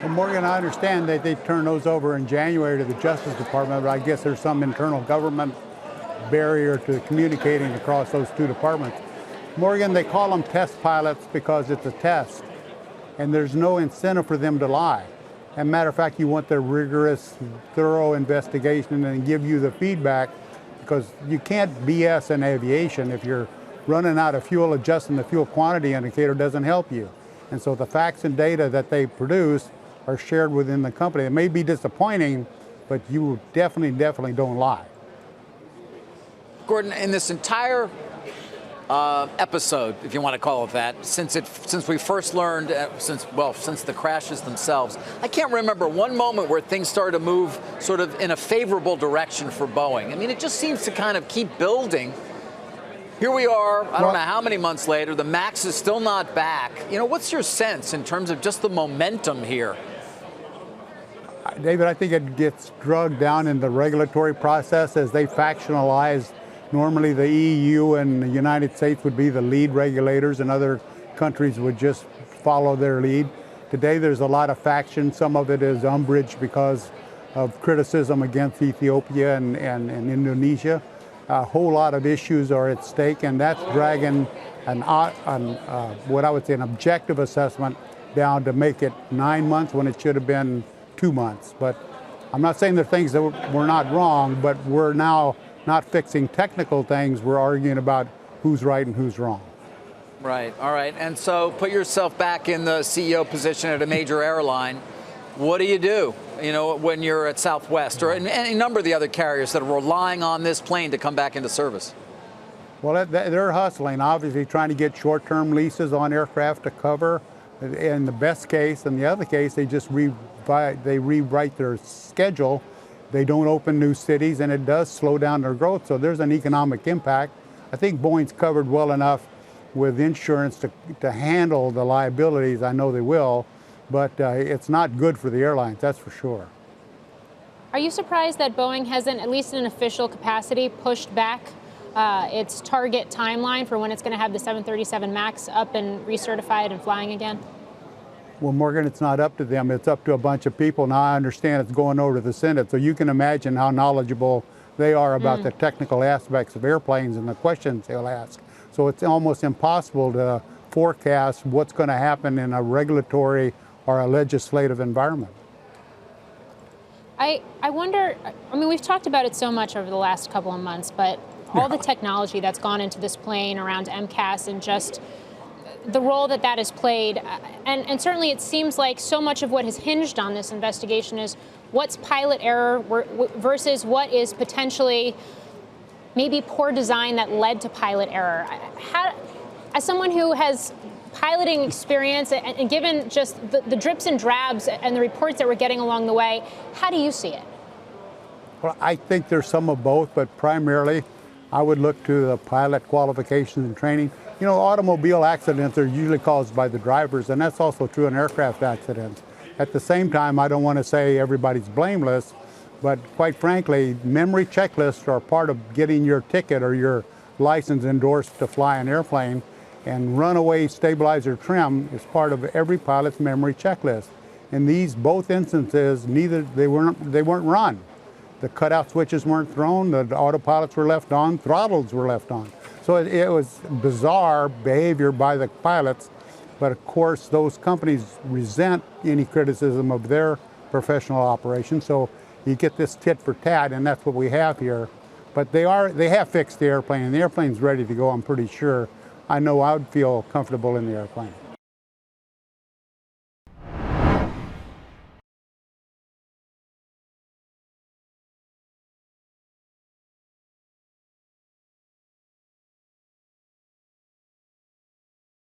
Well, Morgan, I understand that they turn those over in January to the Justice Department, but I guess there's some internal government barrier to communicating across those two departments. Morgan, they call them test pilots because it's a test, and there's no incentive for them to lie. As a matter of fact, you want their rigorous, thorough investigation and give you the feedback, because you can't BS in aviation. If you're running out of fuel, adjusting the fuel quantity indicator doesn't help you. And so the facts and data that they produce are shared within the company. It may be disappointing, but you definitely don't lie. Gordon, in this entire episode, if you want to call it that, since we first learned, since the crashes themselves, I can't remember one moment where things started to move sort of in a favorable direction for Boeing. I mean, it just seems to kind of keep building. Here we are, I don't know how many months later, the MAX is still not back. You know, what's your sense in terms of just the momentum here? David, I think it gets drugged down in the regulatory process as they factionalize. Normally the EU and the United States would be the lead regulators, and other countries would just follow their lead. Today there's a lot of faction. Some of it is umbrage because of criticism against Ethiopia and Indonesia. A whole lot of issues are at stake, and that's dragging what I would say an objective assessment down to make it 9 months when it should have been 2 months. But I'm not saying there are things that were not wrong, but we're now not fixing technical things. We're arguing about who's right and who's wrong. Right. All right. And so put yourself back in the CEO position at a major airline. What do? You know, when you're at Southwest or any number of the other carriers that are relying on this plane to come back into service? Well, they're hustling, obviously trying to get short-term leases on aircraft to cover. In the best case, in the other case, they just rewrite their schedule. They don't open new cities, and it does slow down their growth. So there's an economic impact. I think Boeing's covered well enough with insurance to handle the liabilities. I know they will, but it's not good for the airlines, that's for sure. Are you surprised that Boeing hasn't, at least in an official capacity, pushed back its target timeline for when it's going to have the 737 MAX up and recertified and flying again? Well, Morgan, it's not up to them. It's up to a bunch of people. Now, I understand it's going over to the Senate, so you can imagine how knowledgeable they are about the technical aspects of airplanes and the questions they'll ask. So it's almost impossible to forecast what's going to happen in a regulatory or a legislative environment. I wonder, I mean, we've talked about it so much over the last couple of months, but all the technology that's gone into this plane around MCAS and just the role that has played, and certainly it seems like so much of what has hinged on this investigation is what's pilot error versus what is potentially maybe poor design that led to pilot error. As someone who has piloting experience and given just the drips and drabs and the reports that we're getting along the way, how do you see it? Well, I think there's some of both, but primarily I would look to the pilot qualifications and training. You know, automobile accidents are usually caused by the drivers, and that's also true in aircraft accidents. At the same time, I don't want to say everybody's blameless, but quite frankly, memory checklists are part of getting your ticket or your license endorsed to fly an airplane, and runaway stabilizer trim is part of every pilot's memory checklist. In these both instances, they weren't run. The cutout switches weren't thrown, the autopilots were left on, throttles were left on. So it was bizarre behavior by the pilots, but of course those companies resent any criticism of their professional operation, so you get this tit for tat, and that's what we have here. But they have fixed the airplane, and the airplane's ready to go, I'm pretty sure. I know I would feel comfortable in the airplane.